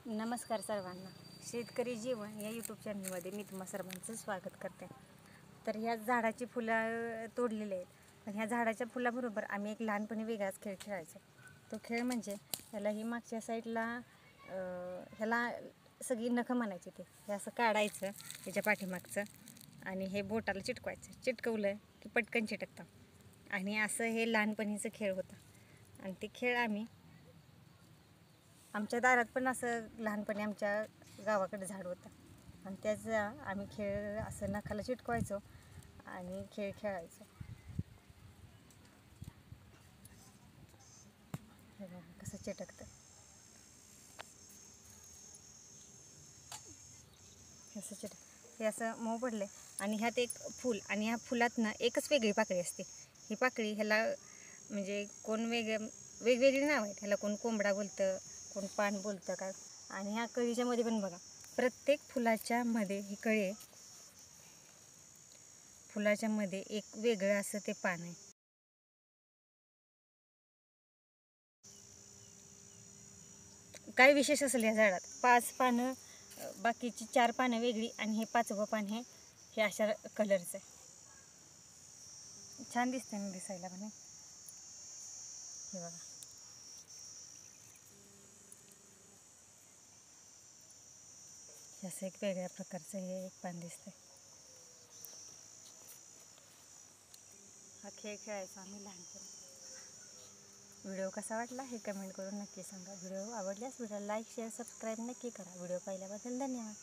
नमस्कार सर्वांना. शेतकरी जीवन या यूट्यूब चॅनलमध्ये मी तुम्हा सर्वांचं स्वागत करते. तर ह्या झाडाची फुलं तोडलेली आहेत, पण ह्या झाडाच्या फुलाबरोबर आम्ही एक लहानपणी वेगळाच खेळ खेळायचो. तो खेळ म्हणजे ह्याला ही मागच्या साईडला ह्याला सगळी नखं म्हणायची. हे असं काढायचं ह्याच्या पाठीमागचं आणि हे बोटाला चिटकवायचं. चिटकवलं की पटकन चिटकतं आणि असं हे लहानपणीचं खेळ होता. आणि ते खेळ आम्ही आमच्या दारात पण असं लहानपणी आमच्या गावाकडे झाड होतं आणि त्याचा आम्ही खेळ असं नखाला चिटकवायचो आणि खेळ खेळायचो. हे बघा कसं चिटकतं, असं हे असं मऊ पडले आणि ह्यात एक फूल आणि ह्या फुलात ना एकच वेगळी पाकळी असते. ही पाकळी ह्याला म्हणजे कोण वेगवेगळी नाव आहेत. ह्याला कोण कोंबडा बोलतं, कोण पान बोलतं का. आणि ह्या कळीच्या मध्ये पण बघा, प्रत्येक फुलाच्या मध्ये ही कळी आहे, फुलाच्या मध्ये एक वेगळं असं ते पान आहे. काय विशेष असेल या झाडात? 5 पानं, बाकीची 4 पानं वेगळी आणि हे 5वं पान हे अशा कलरचं आहे. छान दिसते ना दिसायला पण. हे बघा, असं एक वेगळ्या प्रकारचं हे एक पान दिसतंय. हा खेळ खेळायचा आम्ही लहानपणी. व्हिडिओ कसा वाटला हे कमेंट करून नक्की सांगा. व्हिडिओ आवडल्यास व्हिडिओला लाईक, शेअर, सबस्क्राईब नक्की करा. व्हिडिओ पाहिल्याबद्दल धन्यवाद.